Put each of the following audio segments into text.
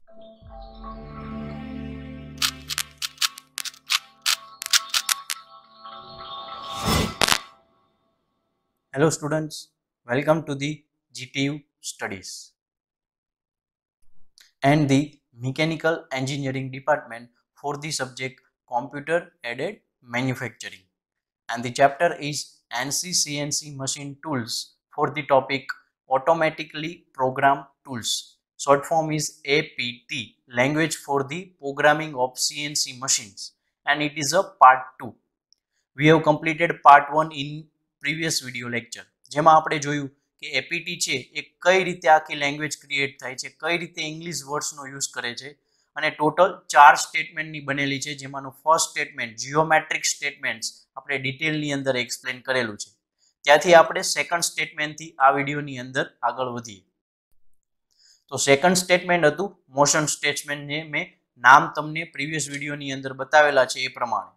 Hello students, welcome to the GTU studies and the Mechanical Engineering department for the subject Computer Aided Manufacturing, and the chapter is ANSI CNC machine tools for the topic Automatically Programmed Tools. Short form is APT, language for the programming of CNC machines, and it is a part 2. We have completed part 1 in previous video lecture, જેમાં આપણે જોયું કે APT છે એ કઈ રીતે આખી language create થાય છે, કઈ રીતે ઇંગ્લિશ વર્ડ્સનો યુઝ કરે છે, અને ટોટલ 4 સ્ટેટમેન્ટની બનેલી છે, જેમાંનું ફર્સ્ટ સ્ટેટમેન્ટ જીઓમેટ્રિક સ્ટેટમેન્ટ્સ આપણે ડિટેલની અંદર એક્સપ્લેન કરેલું છે. ત્યાંથી આપણે સેકન્ડ સ્ટેટમેન્ટથી આ વિડીયોની અંદર આગળ વધીએ. તો સેકન્ડ સ્ટેટમેન્ટ હતું મોશન સ્ટેટમેન્ટ, જે મેં નામ તમને પ્રીવિયસ વિડીયોની અંદર બતાવેલા છે એ પ્રમાણે.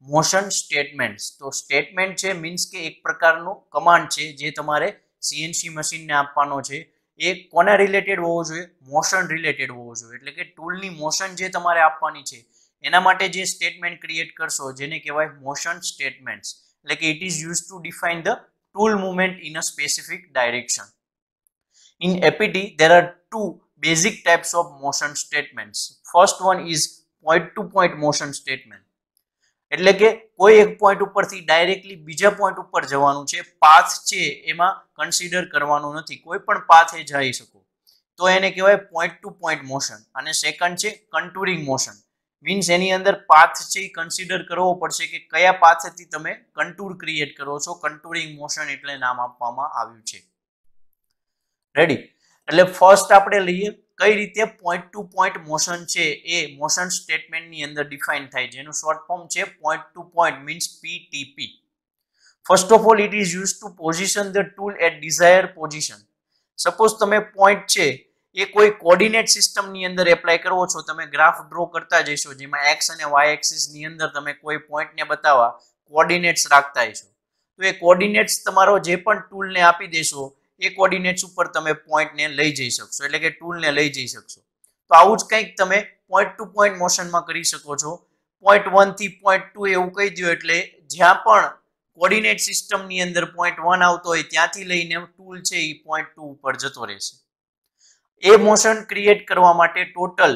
મોશન સ્ટેટમેન્ટ્સ, તો સ્ટેટમેન્ટ છે મીન્સ કે એક પ્રકારનો કમાન્ડ છે જે તમારે સીએનસી મશીનને આપવાનો છે. એ કોના રિલેટેડ હોવો જોઈએ? મોશન રિલેટેડ હોવો જોઈએ. એટલે કે ટૂલની મોશન જે તમારે આપવાની છે એના માટે જે સ્ટેટમેન્ટ ક્રિએટ કરશો જેને કહેવાય મોશન સ્ટેટમેન્ટ્સ. એટલે કે it is use two define the tool movement in a specific direction. In APT, there are two basic types of motion statements. First one is point-to-point motion statement. એટલે કે કોઈ એક point ઉપરથી directly બીજા point ઉપર જવાનું છે, path છે એમાં કન્સિડર કરવાનું નથી, કોઈ પણ પાથે જઈ શકો, તો એને કહેવાય પોઈન્ટ ટુ પોઈન્ટ મોશન. અને સેકન્ડ છે કન્ટુરિંગ મોશન, મીન્સ એની અંદર પાથ છે એ કન્સિડર કરવો પડશે કે કયા પાથથી તમે કન્ટુર ક્રિએટ કરો છો. કન્ટુરિંગ મોશન એટલે નામ આપવામાં આવ્યું છે. રેડી? એટલે ફર્સ્ટ આપણે લઈએ કઈ રીતે પોઈન્ટ ટુ પોઈન્ટ મોશન છે એ મોશન સ્ટેટમેન્ટની અંદર ડિફાઇન થાય, જેનું શોર્ટ ફોર્મ છે point to point means PTP. First of all, it is use to position the tool at desire position. Suppose તમે પોઈન્ટ છે એ કોઈ કોર્ડિનેટ સિસ્ટમની અંદર એપ્લાય કરવો છો, તમે ગ્રાફ ડ્રો કરતા જશો જેમાં એક્સ અને વાય એક્સિસની અંદર તમે કોઈ પોઈન્ટને બતાવવા કોર્ડિનેટ્સ રાખતા હશો, તો એ કોર્ડિનેટ્સ તમારો જે પણ ટૂલને આપી દેશો એ કોર્ડિનેટ્સ ઉપર તમે પોઈન્ટને લઈ જઈ શકશો, એટલે કે ટૂલને લઈ જઈ શકશો. તો આવું જ કંઈક તમે પોઈન્ટ ટુ પોઈન્ટ મોશનમાં કરી શકો છો. પોઈન્ટ 1 થી પોઈન્ટ 2 એવું કહી દો, એટલે જ્યાં પણ કોર્ડિનેટ સિસ્ટમની અંદર પોઈન્ટ 1 આવતો હોય ત્યાંથી લઈને ટૂલ છે એ પોઈન્ટ 2 ઉપર જતો રહેશે. એ મોશન ક્રિએટ કરવા માટે total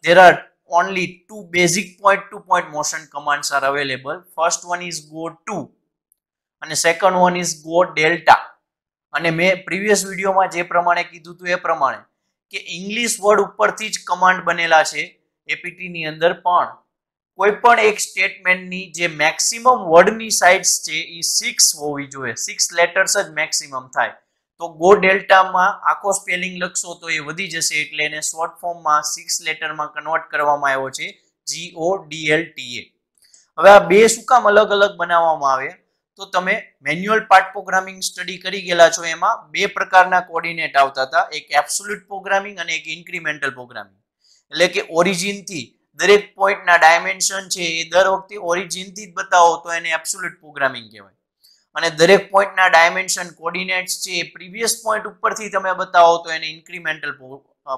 there are only two basic point to point motion commands are available. First one is go to અને second one is go delta. અને મેં પ્રીવિયસ વિડીયોમાં જે પ્રમાણે કીધું હતું એ પ્રમાણે કે ઇંગ્લિશ વર્ડ ઉપરથી જ કમાન્ડ બનેલા છે એપીટીની અંદર, પણ કોઈ પણ એક સ્ટેટમેન્ટની જે મેક્સિમમ વર્ડની સાઇઝ છે એ 6 હોવી જોઈએ, 6 લેટર્સ જ મેક્સિમમ થાય. તો ગો ડેલ્ટામાં આખો સ્પેલિંગ લખશો તો એ વધી જશે, એટલે એને શોર્ટ ફોર્મમાં 6 લેટરમાં કન્વર્ટ કરવામાં આવ્યો છે GODLTA. હવે આ બે શું કામ અલગ અલગ બનાવવામાં આવે? તો તમે મેન્યુઅલ પાર્ટ પ્રોગ્રામિંગ સ્ટડી કરી ગયેલા છો, એમાં બે પ્રકારના કોર્ડિનેટ આવતા હતા, એક એબ્સોલ્યુટ પ્રોગ્રામિંગ અને એક ઇન્ક્રીમેન્ટલ પ્રોગ્રામિંગ. એટલે કે ઓરિજિનથી દરેક પોઈન્ટના ડાયમેન્શન છે એ દર વખતે ઓરિજિનથી જ બતાવો તો એને એબ્સોલ્યુટ પ્રોગ્રામિંગ કહેવાય, અને દરેક પોઈન્ટના ડાયમેન્શન કોર્ડિનેટ્સ છે એ પ્રીવિયસ પોઈન્ટ ઉપરથી તમે બતાવો તો એને ઇન્ક્રીમેન્ટલ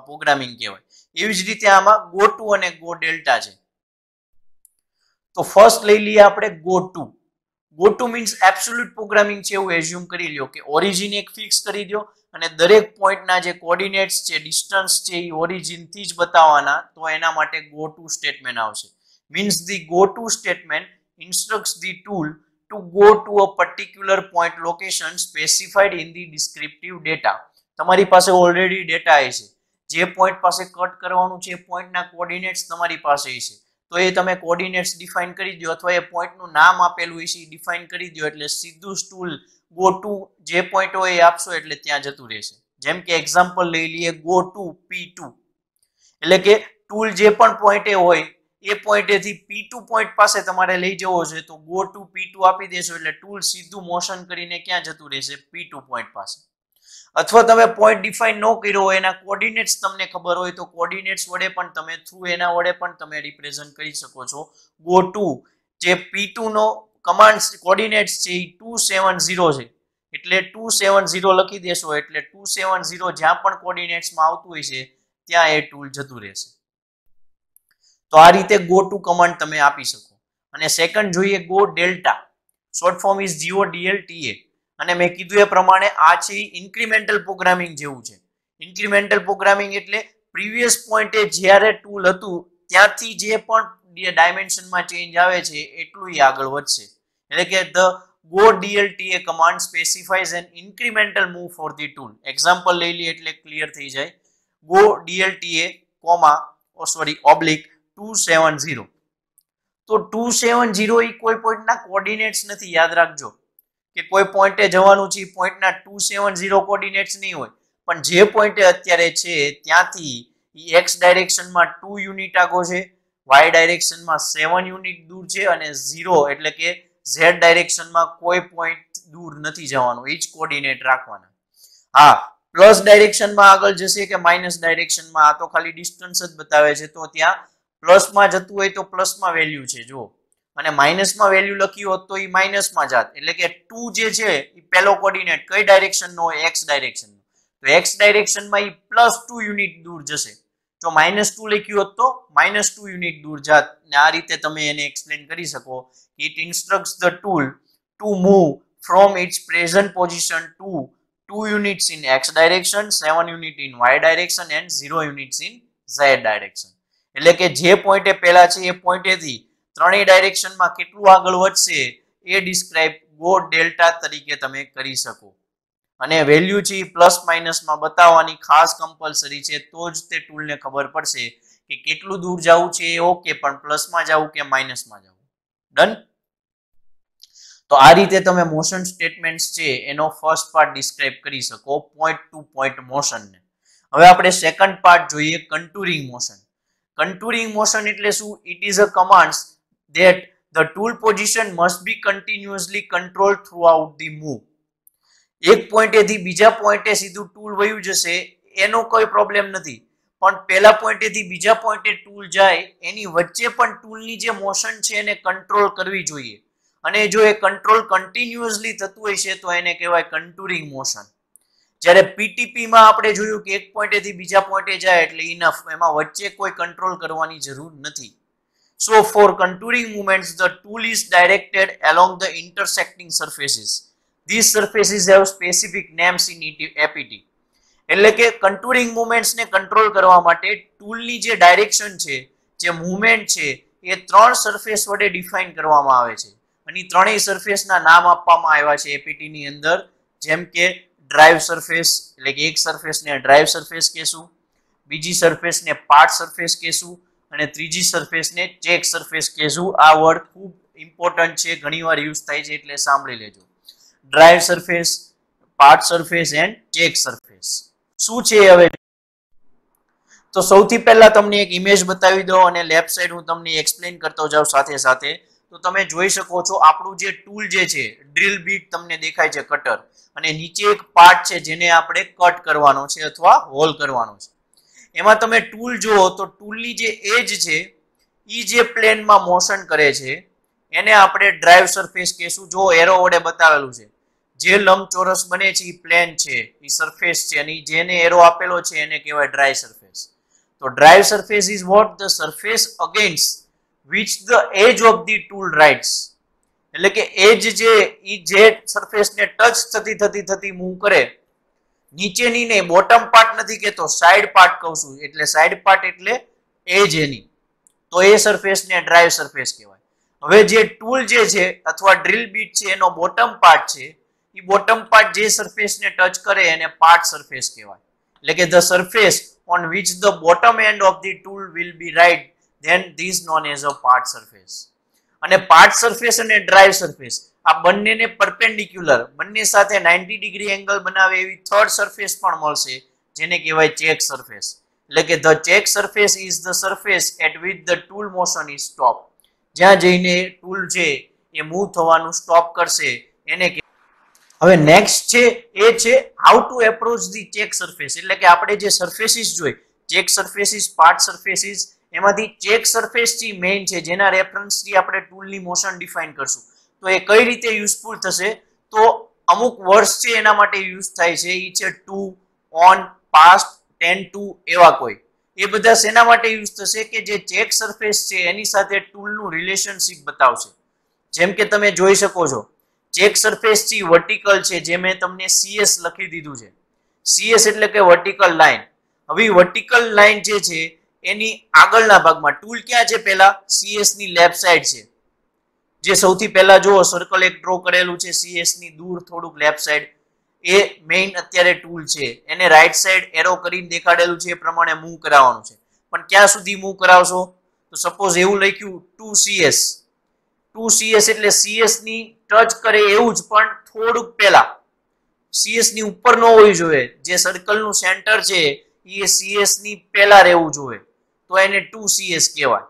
પ્રોગ્રામિંગ કહેવાય. એવી જ રીતે આમાં ગો ટુ અને ગો ડેલ્ટા છે. તો ફર્સ્ટ લઈ લઈએ આપણે go to. Go to means absolute programming છે એવું એઝ્યુમ કરી લ્યો કે ઓરિજિન એક ફિક્સ કરી દો અને દરેક પોઈન્ટના જે કોર્ડિનેટ્સ છે, ડિસ્ટન્સ છે એ ઓરિજિનથી જ બતાવવાના, તો એના માટે ગો ટુ સ્ટેટમેન્ટ આવશે. Means the go to statement instructs the tool to go to a particular point location specified in the descriptive data. તમારી પાસે ઓલરેડી ડેટા હશે, જે પોઈન્ટ પાસે કટ કરવાનું છે એ પોઈન્ટના કોર્ડિનેટ્સ તમારી પાસે હશે, તો એ તમે કોર્ડિનેટ્સ ડિફાઇન કરી દો, અથવા એ પોઈન્ટનું નામ આપેલું હશે એ ડિફાઇન કરી દો, એટલે સીધું ટૂલ ગો ટુ જે પોઈન્ટ હોય એ આપશો એટલે ત્યાં જતું રહેશે. જેમ કે એક્ઝામ્પલ લઈ લઈએ ગો ટુ P2, એટલે કે ટૂલ જે પણ પોઈન્ટે હોય એ પોઈન્ટેથી P2 પોઈન્ટ પાસે તમારે લઈ જવો છે, તો ગો ટુ P2 આપી દેશો એટલે ટૂલ સીધું મોશન કરીને ક્યાં જતું રહેશે? P2 પોઈન્ટ પાસે. અથવા તમે પોઈન્ટ ડિફાઇન ન કર્યો હોય, એના કોર્ડિનેટ્સ તમને ખબર હોય તો કોર્ડિનેટ્સ વડે પણ તમે થ્રુ એના વડે પણ તમે રિપ્રેઝન્ટ કરી શકો છો. ગો ટુ જે P2 નો કમાન્ડ કોર્ડિનેટ્સ છે એ 270 છે, એટલે 270 લખી દેશો એટલે 270 જ્યાં પણ કોર્ડિનેટ્સમાં આવતું હોય છે ત્યાં એ ટૂલ જતું રહેશે. તો આ રીતે ગો ટુ કમાન્ડ તમે આપી શકો. અને સેકન્ડ જોઈએ go delta, short form is GODLTA. અને મેં કીધું એ પ્રમાણે આ છે ઇન્ક્રીમેન્ટલ પ્રોગ્રામિંગ જેવું છે. ઇન્ક્રીમેન્ટલ પ્રોગ્રામિંગ એટલે પ્રીવિયસ પોઈન્ટે જ્યારે ટૂલ હતું ત્યાંથી જે પણ ડાયમેન્શનમાં ચેન્જ આવે છે એટલું આગળ વધશે. એટલે કે the GoDLTA command specifies an incremental move for the tool. Example લઈ લઈએ એટલે ક્લિયર થઈ જાય. GoDLTA, /270. તો 270 એ કોઈ પોઈન્ટના કોઓર્ડિનેટ્સ નથી, યાદ રાખજો કે કોઈ પોઈન્ટે જવાનું છે પોઈન્ટના 270 કોઓર્ડિનેટ્સ નહીં હોય, પણ જે પોઈન્ટે અત્યારે છે ત્યાંથી એક્સ ડાયરેક્શનમાં 2 યુનિટ આગળ છે, વાય ડાયરેક્શનમાં 7 યુનિટ દૂર છે અને 0 એટલે કે ઝેડ ડાયરેક્શનમાં કોઈ પોઈન્ટ દૂર નથી જવાનું, એ જ કોઓર્ડિનેટ રાખવાના. હા, પ્લસ ડાયરેક્શનમાં આગળ જશે કે માઇનસ ડાયરેક્શનમાં, આ તો ખાલી ડિસ્ટન્સ જ બતાવે છે. તો ત્યાં પ્લસમાં જતું હોય તો પ્લસમાં વેલ્યુ છે જો, અને માઇનસમાં વેલ્યુ લખ્યું હોત તો એ માઇનસમાં જાત. એટલે કે 2 જે છે એ પહેલો કોઓર્ડિનેટ કઈ ડાયરેક્શનનો હોય? એક્સ ડાયરેક્શનનો. તો એક્સ ડાયરેક્શનમાં એ +2 યુનિટ દૂર જશે. જો -2 લખ્યું હોત તો -2 યુનિટ દૂર જાત. ને આ રીતે તમે એને એક્સપ્લેન કરી શકો. It instructs the tool to move from its present position to 2 units in x direction, 7 units in y direction and 0 units in z direction. એટલે કે જે પોઈન્ટે પહેલા છે એ પોઈન્ટેથી ત્રણેય ડાયરેક્શનમાં કેટલું આગળ વધશે એ ડિસ્ક્રાઇબ ગો ડેલ્ટા તરીકે તમે કરી શકો. અને વેલ્યુ છે પ્લસ માઇનસમાં બતાવવાની ખાસ કમ્પલસરી છે, તો જ તે ટૂલને ખબર પડશે કે કેટલું દૂર જવું છે એ ઓકે, પણ પ્લસમાં જવું કે માઇનસમાં જવું. ડન. તો આ રીતે તમે મોશન સ્ટેટમેન્ટ્સ છે એનો ફર્સ્ટ પાર્ટ ડિસ્ક્રાઇબ કરી શકો, પોઈન્ટ ટુ પોઈન્ટ મોશનને. હવે આપણે સેકન્ડ પાર્ટ જોઈએ, કન્ટુરિંગ મોશન. કન્ટુરિંગ મોશન એટલે શું? It is a commands that the tool position must be continuously controlled throughout the move. એક પોઈન્ટેથી બીજા પોઈન્ટે સીધું ટૂલ વયું જશે એનો કોઈ પ્રોબ્લેમ નથી, પણ પહેલા પોઈન્ટેથી બીજા પોઈન્ટે ટૂલ જાય એની વચ્ચે પણ ટૂલની જે મોશન છે એને કંટ્રોલ કરવી જોઈએ. અને જો એ કંટ્રોલ કન્ટિન્યુઅસલી થતું હોય છે તો એને કહેવાય કન્ટુરિંગ મોશન. જ્યારે PTP માં આપણે જોયું કે એક પોઈન્ટેથી બીજા પોઈન્ટે જાય એટલે ઇનફ, એમાં વચ્ચે કોઈ કંટ્રોલ કરવાની જરૂર નથી. So for contouring movements, the tool is directed along the intersecting surfaces. These surfaces have specific names in APT. એટલે કે contouring movements ને કંટ્રોલ કરવા માટે ટૂલની જે ડાયરેક્શન છે, જે મૂવમેન્ટ છે એ 3 સરફેસ વડે ડિફાઇન કરવામાં આવે છે. અને ત્રણેય સરફેસના નામ આપવામાં આવ્યા છે APT ની અંદર, જેમ કે ડ્રાઈવ સરફેસ, એટલે કે એક સરફેસને ડ્રાઈવ સરફેસ કહેશું, બીજી સરફેસને પાર્ટ સરફેસ કહેશું અને ત્રીજી સરફેસને ચેક સરફેસ કહેશું. આ વર્ડ ખૂબ ઇમ્પોર્ટન્ટ છે, ઘણીવાર યુઝ થાય છે એટલે સાંભળી લેજો. Drive surface, part surface and check surface શું છે હવે? તો સૌથી પહેલા તમને એક ઇમેજ બતાવી દો અને લેફ્ટ સાઈડ હું તમને એક્સપ્લેન કરતો જાઉં સાથે સાથે. તો તમે જોઈ શકો છો આપણું જે ટૂલ જે છે, ડ્રીલ બીટ તમને દેખાય છે, કટર, અને નીચે એક પાર્ટ છે જેને આપણે કટ કરવાનો છે અથવા હોલ કરવાનો છે. એમાં તમે ટૂલ જુઓ તો ટૂલની જે એજ છે એ જે પ્લેનમાં મોશન કરે છે એને આપણે ડ્રાઈવ સરફેસ કહેશું. જો એરો વડે બતાવેલું છે, જે લંબચોરસ બને છે એ પ્લેન છે, એ સરફેસ છે, અને જેને એરો આપેલો છે એને કહેવાય ડ્રાઈવ સરફેસ. તો drive surface is what? The surface against which the edge of the tool rides. એટલે કે એજ જે ઈ જે સરફેસને ટચ થતી મૂવ કરે, નીચેની ને બોટમ પાર્ટ નથી કહેતો, સાઈડ પાર્ટ કહું છું, એટલે સાઈડ પાર્ટ એટલે એજ એની, તો એ સરફેસને ડ્રાઈવ સરફેસ કહેવાય. હવે જે ટૂલ જે છે અથવા ડ્રીલ બીટ છે એનો બોટમ પાર્ટ છે, એ બોટમ પાર્ટ જે સરફેસને ટચ કરે એને પાર્ટ સરફેસ કહેવાય. એટલે કે the surface on which the bottom end of the tool will be right, then this known as a part surface. અને પાર્ટ સરફેસ અને ડ્રાઈવ સરફેસ આ બંનેને પરપેન્ડિક્યુલર, બંને સાથે 90 ડિગ્રી એંગલ બનાવે એવી થર્ડ સરફેસ પણ મળશે, જેને કહેવાય ચેક સરફેસ. એટલે કે the check surface is the surface at which the tool motion is stop. જ્યાં જઈને ટૂલ છે એ મૂવ થવાનું સ્ટોપ કરશે એને. હવે નેક્સ્ટ છે એ છે how to approach the check surface. એટલે કે આપણે જે સરફેસીસ જોઈ, ચેક સરફેસીસ, પાર્ટ સરફેસીસ, એમાંથી ચેક સરફેસ જે મેઇન છે જેના રેફરન્સથી આપણે ટૂલની મોશન ડિફાઇન કરશું. તો એ કઈ રીતે યુઝફુલ થશે? તો અમુક વર્ડ્સ છે એના માટે યુઝ થાય છે, એ છે to, on, past, tan to, એવા કોઈ. એ બધા શેના માટે યુઝ થશે કે જે ચેક સરફેસ છે એની સાથે ટૂલનું રિલેશનશિપ બતાવશે. જેમ કે તમે જોઈ શકો છો ચેક સરફેસ છે વર્ટિકલ છે, જે મેં તમને CS લખી દીધું છે. CS એટલે કે વર્ટિકલ લાઈન. હવે વર્ટિકલ લાઈન જે છે એની આગળના ભાગમાં ટૂલ ક્યાં છે, પહેલા CS ની લેફ્ટ સાઈડ છે. જે સૌથી પહેલા જો સર્કલ એક ડ્રો કરેલું છે CS ની દૂર થોડુંક લેફ્ટ સાઈડ, એ મેઇન અત્યારે ટૂલ છે. એને રાઈટ સાઈડ એરો કરીને દેખાડેલું છે એ પ્રમાણે મૂવ કરાવવાનું છે. પણ ક્યાં સુધી મૂવ કરાવશો, તો સપોઝ એવું લખ્યું 2CS. 2CS એટલે CS ની ટચ કરે એવું જ, પણ થોડુંક પહેલા. CS ની ઉપર ન હોવી જોઈએ. જે સર્કલનું સેન્ટર છે એ CS ની પહેલા રહેવું જોઈએ, તો એને 2CS કહેવાય.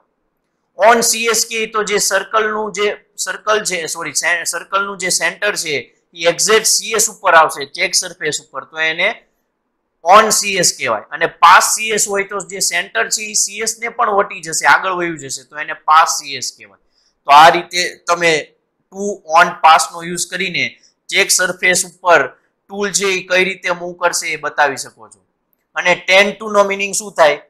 ઓન CS કે તો જે સર્કલનું જે સર્કલ છે, સોરી સર્કલનું જે સેન્ટર છે એ એક્ઝેક્ટ CS ઉપર આવશે, ચેક સરફેસ ઉપર, તો એને ઓન CS કહેવાય. અને પાસ CS હોય તો જે સેન્ટર છે એ CS ને પણ વટી જશે, આગળ વયું જશે, તો એને પાસ CS કહેવાય. તો આ રીતે તમે ટુ ઓન પાસ નો યુઝ કરીને ચેક સરફેસ ઉપર ટૂલ છે એ કઈ રીતે મૂવ કરશે એ બતાવી શકો છો. અને 10-2 નો મિનિંગ શું થાય,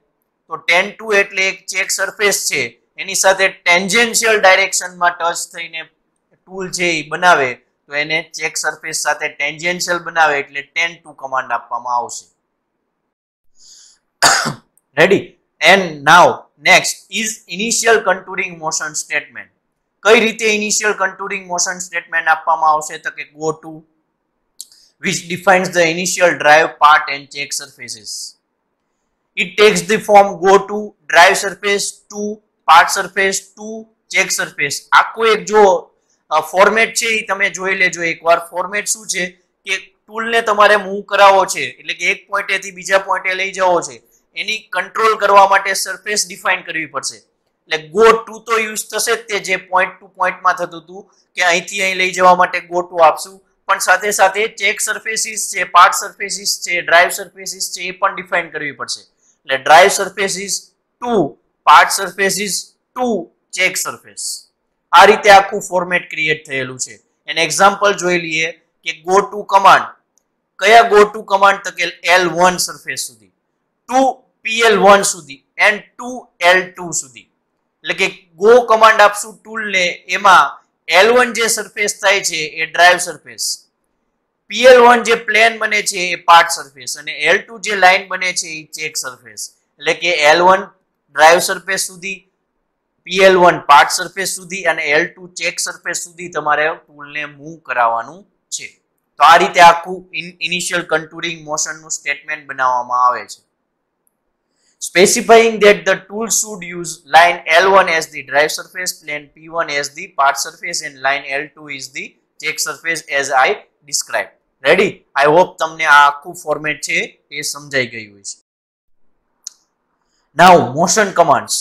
તો 10-2 એટલે એક ચેક સરફેસ છે એની સાથે ટેન્જેન્શિયલ ડાયરેક્શનમાં ટચ થઈને ટૂલ છે એ બનાવે, તો એને ચેક સરફેસ સાથે ટેન્જેન્શિયલ બનાવે એટલે 10-2 કમાન્ડ આપવામાં આવશે. Ready. And now next is initial contouring motion statement. કઈ રીતે ઇનિશિયલ કન્ટુરિંગ મોશન સ્ટેટમેન્ટ આપવામાં આવશે, તો કે go to which defines the initial drive part and check surfaces. It takes the form go to drive surface to part surface to check surface. આખું એક જો format છે એ તમે જોઈ લેજો એકવાર. ફોર્મેટ શું છે કે ટૂલને તમારે મૂવ કરાવવો છે, એટલે કે એક પોઈન્ટેથી બીજા પોઈન્ટે લઈ જવો છે, એની કંટ્રોલ કરવા માટે સરફેસ ડિફાઇન કરવી પડશે. એટલે ગો ટુ તો યુઝ થશે જ, તે જે પોઈન્ટ ટુ પોઈન્ટમાં થતું હતું કે અહીંથી અહીં લઈ જવા માટે ગો ટુ આપશું, પણ સાથે સાથે ચેક સરફેસીસ છે, પાર્ટ સરફેસીસ છે, ડ્રાઈવ સરફેસીસ છે એ પણ ડિફાઇન કરવી પડશે. એટલે drive surfaces to part surfaces to check surface, આ રીતે આખું ફોર્મેટ ક્રિએટ થયેલું છે. એને એક્ઝામ્પલ જોઈ લઈએ કે ગો ટુ કમાન્ડ. કયા ગો ટુ કમાન્ડ, તો કે L1 સરફેસ સુધી, ટુ PL1 સુધી એન્ડ ટુ L2 સુધી. એટલે કે ગો કમાન્ડ આપશું ટૂલને, એમાં L1 જે સરફેસ થાય છે એ ડ્રાઈવ સરફેસ, PL1 જે પ્લેન બને છે એ પાર્ટ સરફેસ, અને L2 જે લાઈન બને છે એ ચેક સરફેસ. એટલે કે L1 ડ્રાઈવ સરફેસ સુધી, PL1 પાર્ટ સરફેસ સુધી અને L2 ચેક સરફેસ સુધી તમારે ટૂલને મૂવ કરાવવાનું છે. તો આ રીતે આખું ઇનિશિયલ કન્ટુરિંગ મોશનનું સ્ટેટમેન્ટ બનાવવામાં આવે છે. Specifying that the tool should use line L1 as the drive surface, plane P1 as the part surface and line L2 is the check surface as I described. Ready? I hope તમને આ આખું format છે એ સમજાઈ ગયું હશે. Now motion commands.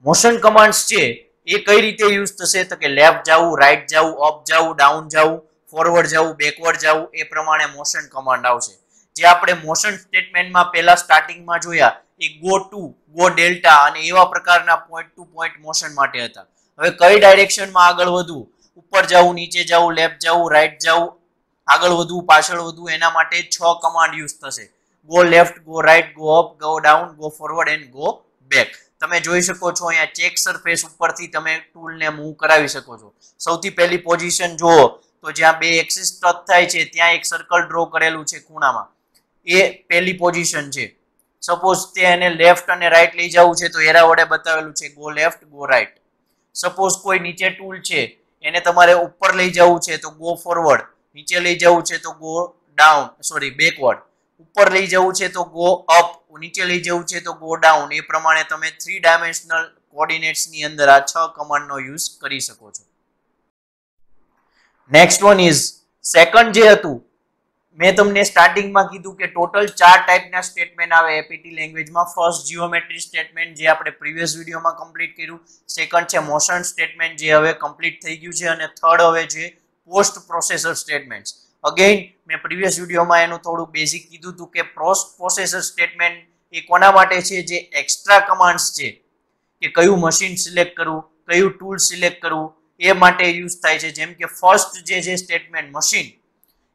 Motion commands છે એ કઈ રીતે યુઝ થશે, તો કે લેફ્ટ જવું, રાઈટ જવું, અપ જવું, ડાઉન જવું, ફોરવર્ડ જવું, બેકવર્ડ જવું, એ પ્રમાણે મોશન કમાન્ડ આવશે. જે આપણે મોશન સ્ટેટમેન્ટમાં પહેલા સ્ટાર્ટિંગમાં જોયા એ ગો ટુ, ગો ડેલ્ટા અને એવા પ્રકારના પોઈન્ટ ટુ પોઈન્ટ મોશન માટે હતા. હવે કઈ ડાયરેક્શનમાં આગળ વધવું, ઉપર જવું, નીચે જવું, લેફ્ટ જવું, રાઈટ જવું, આગળ વધવું, પાછળ વધવું, એના માટે 6 કમાન્ડ યુઝ થશે. Go left, go right, go up, go down, go forward and go back. તમે જોઈ શકો છો અહીંયા ચેક સરફેસ ઉપરથી તમે ટૂલને મૂવ કરાવી શકો છો. સૌથી પહેલી પોઝિશન જુઓ તો જ્યાં બે એક્સિસ ટચ થાય છે ત્યાં એક સર્કલ ડ્રો કરેલું છે ખૂણામાં, એ પહેલી પોઝિશન છે. સપોઝ તેને લેફ્ટ અને રાઈટ લઈ જવું છે તો એરા વડે બતાવેલું છે go left, go right. Suppose કોઈ નીચે ટૂલ છે એને તમારે ઉપર લઈ જવું છે તો ગો ફોરવર્ડ, નીચે લઈ જવું છે તો ગો ડાઉન, સોરી બેકવર્ડ, ઉપર લઈ જવું છે તો ગો અપ, નીચે લઈ જવું છે તો ગો ડાઉન. એ પ્રમાણે તમે 3 ડાયમેન્શનલ કોઓર્ડિનેટ્સ ની અંદર આ 6 કમાન્ડ નો યુઝ કરી શકો છો. નેક્સ્ટ વન ઇઝ સેકન્ડ જે હતું, મેં તમને સ્ટાર્ટિંગમાં કીધું કે ટોટલ 4 ટાઈપના સ્ટેટમેન્ટ આવે એપીટી લેંગ્વેજમાં. ફર્સ્ટ જીઓમેટ્રી સ્ટેટમેન્ટ જે આપણે પ્રીવિયસ વિડીયોમાં કમ્પ્લીટ કર્યું, સેકન્ડ છે મોશન સ્ટેટમેન્ટ જે હવે કમ્પ્લીટ થઈ ગયું છે, અને થર્ડ હવે છે પોસ્ટ પ્રોસેસર સ્ટેટમેન્ટ. અગેન મેં પ્રીવિયસ વિડીયોમાં એનું થોડું બેઝિક કીધું હતું કે પોસ્ટ પ્રોસેસર સ્ટેટમેન્ટ એ કોના માટે છે, જે એક્સ્ટ્રા કમાન્ડ્સ છે કે કયું મશીન સિલેક્ટ કરવું, કયું ટૂલ સિલેક્ટ કરવું, એ માટે યુઝ થાય છે. જેમ કે ફર્સ્ટ જે છે સ્ટેટમેન્ટ મશીન,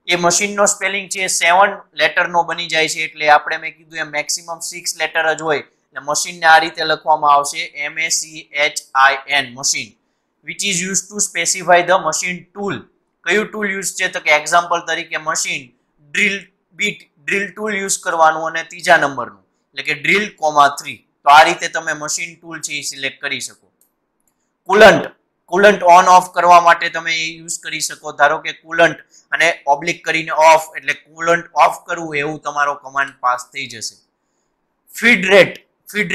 એ મશીનનો સ્પેલિંગ છે 7 લેટરનો બની જાય છે, એટલે આપણે મેં કીધું એ મેક્સિમમ 6 લેટર જ હોય, એટલે મશીનને આ રીતે લખવામાં આવશે MACHIN machine, which is used to specify the machine tool. કયું ટૂલ યુઝ છે તો કે એક્ઝામ્પલ તરીકે machine drill bit drill tool use કરવાનું અને ત્રીજા નંબરનું એટલે કે ડ્રીલ કોમા 3. તો આ રીતે તમે મશીન ટૂલ છે એ સિલેક્ટ કરી શકો. કુલન્ટ ઓન ઓફ કરવા માટે તમે એ યુઝ કરી શકો. ધારો કે કુલન્ટ અને ઓબ્લિક કરીને ઓફ એટલે કુલન્ટ ઓફ કરવું એવું તમારો કમાન્ડ પાસ થઈ જશે. ફીડ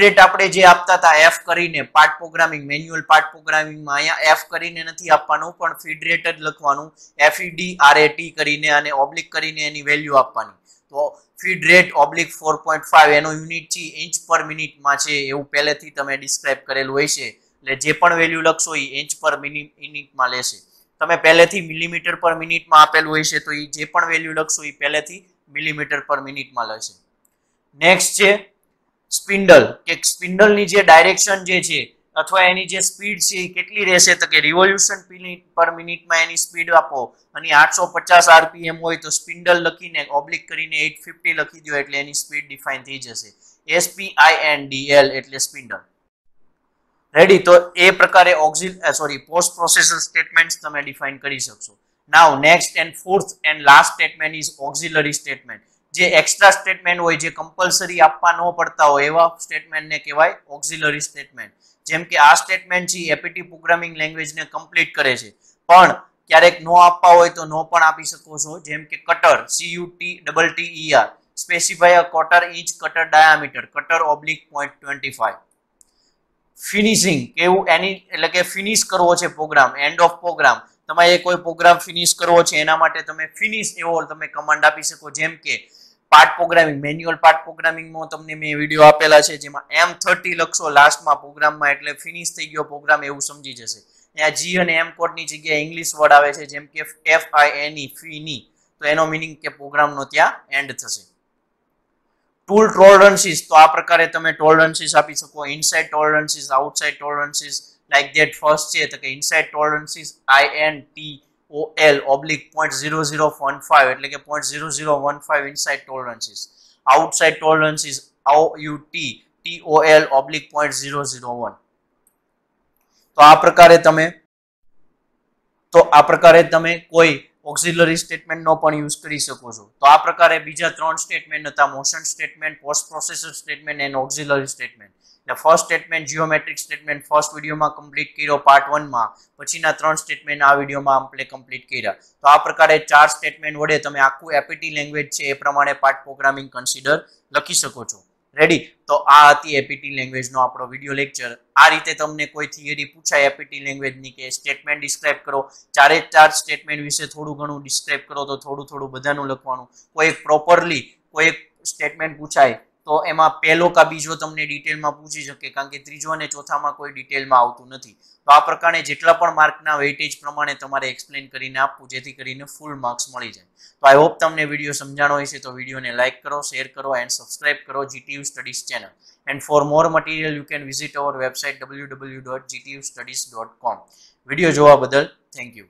રેટ આપણે જે આપતા હતા એફ કરીને પાર્ટ પ્રોગ્રામિંગ મેન્યુઅલ પાર્ટ પ્રોગ્રામિંગમાં અહીંયા એફ કરીને નથી આપવાનું પણ ફીડ રેટ જ લખવાનું FEDRAT કરીને અને ઓબ્લિક કરીને એની વેલ્યુ આપવાની. તો ફીડ રેટ ઓબ્લિક 4.5 એનો યુનિટ છે ઇંચ પર મિનિટમાં છે એવું પહેલેથી તમે ડિસ્ક્રાઇબ કરેલું હોય છે. એટલે જે પણ વેલ્યુ લખશો એ ઇંચ પર મિનિટમાં લેશે. તમે પહેલેથી મિલીમીટર પર મિનિટમાં આપેલું હોય છે તો એ જે પણ વેલ્યુ લખશો એ પહેલેથી મિલીમીટર પર મિનિટમાં લેશે. નેક્સ્ટ છે સ્પિન્ડલ કે સ્પિન્ડલની જે ડાયરેક્શન જે છે અથવા એની જે સ્પીડ છે એ કેટલી રહેશે તો કે રિવોલ્યુશન પર મિનિટમાં એની સ્પીડ આપો અને 850 RPM હોય તો સ્પિન્ડલ લખીને ઓબ્લિક કરીને 850 લખી દો એટલે એની સ્પીડ ડિફાઇન થઈ જશે. SPINDL એટલે સ્પિન્ડલ. રેડી. તો એ પ્રકારે પોસ્ટ પ્રોસેસર સ્ટેટમેન્ટ્સ તમે ડિફાઇન કરી શકશો. Now next and fourth and last statement is auxiliary statement. જે એક્સ્ટ્રા સ્ટેટમેન્ટ હોય જે કમ્પલસરી આપવા ન પડતા હોય એવા સ્ટેટમેન્ટને કહેવાય ઓક્ઝિલરી સ્ટેટમેન્ટ. જેમ કે આ સ્ટેટમેન્ટ છે એપીટી પ્રોગ્રામિંગ લેંગ્વેજને કમ્પ્લીટ કરે છે પણ ક્યારેક નો આપવા હોય તો નો પણ આપી શકો છો. જેમ કે cutter CUTTER specify a quarter inch cutter diameter cutter oblique 0.25. Finishing કેવું એની એટલે કે ફિનિશ કરવો છે પ્રોગ્રામ એન્ડ ઓફ પ્રોગ્રામ. તમારે કોઈ પ્રોગ્રામ ફિનિશ કરવો છે એના માટે તમે ફિનિશ એવો તમે કમાન્ડ આપી શકો. જેમ કે પાર્ટ પ્રોગ્રામિંગ મેન્યુઅલ પાર્ટ પ્રોગ્રામિંગમાં તમને મેં વિડીયો આપેલા છે જેમાં M30 લખશો લાસ્ટમાં પ્રોગ્રામમાં એટલે ફિનિશ થઈ ગયો પ્રોગ્રામ એવું સમજી જશે. અહીંયા G અને M કોડની જગ્યાએ ઇંગ્લિશ વર્ડ આવે છે જેમ કે FINE ફીની તો એનો મીનિંગ કે પ્રોગ્રામનો ત્યાં એન્ડ થશે. ટૂલ ટોલરન્સીસ તો આ પ્રકારે તમે ટોલરન્સીસ આપી શકો. Inside tolerances outside tolerances like that first છે તો કે ઇનસાઇડ ટોલરન્સીસ INTOL ઓબ્લિક 0.0015 એટલે કે 0.0015 inside tolerances. Outside tolerances OUTTOL oblique 0.001. તો આ પ્રકારે તમે કોઈ ઓક્ઝિલરી સ્ટેટમેન્ટનો પણ યુઝ કરી શકો છો. તો આ પ્રકારે બીજા 3 સ્ટેટમેન્ટ હતા motion statement post processor statement and auxiliary statement. એટલે first statement geometric statement first વિડીયોમાં કમ્પ્લીટ કર્યો પાર્ટ 1 માં. પછીના 3 સ્ટેટમેન્ટ આ વિડીયોમાં આપણે કમ્પ્લીટ કર્યા. તો આ પ્રકારે 4 સ્ટેટમેન્ટ વડે તમે આખું એપીટી લેંગ્વેજ છે એ પ્રમાણે પાર્ટ પ્રોગ્રામિંગ કન્સિડર લખી શકો છો. રેડી. તો આ હતી એપીટી લેંગ્વેજનો આપણો વિડીયો લેક્ચર. આ રીતે તમને કોઈ થિયરી પૂછાય એપીટી લેંગ્વેજની કે સ્ટેટમેન્ટ ડિસ્ક્રાઇબ કરો 4 સ્ટેટમેન્ટ વિશે થોડું ઘણું ડિસ્ક્રાઇબ કરો તો થોડું બધાનું લખવાનું. કોઈ પ્રોપરલી કોઈ સ્ટેટમેન્ટ પૂછાય તો એમાં પહેલો કા બીજો તમને ડિટેલમાં પૂછી શકે કારણ કે ત્રીજો અને ચોથામાં કોઈ ડિટેલમાં આવતું નથી. તો આ પ્રકારે જેટલા પણ માર્કના વેઇટેજ પ્રમાણે તમારે એક્સપ્લેન કરીને આપવું જેથી કરીને ફૂલ માર્ક્સ મળી જાય. તો આઈ હોપ તમને વિડીયો સમજાણો હશે તો વિડીયોને લાઇક કરો શેર કરો એન્ડ સબસ્ક્રાઇબ કરો GTU studies channel. And for more material you can visit our website www.gtustudies.com. Video જોવા બદલ થેન્ક યુ.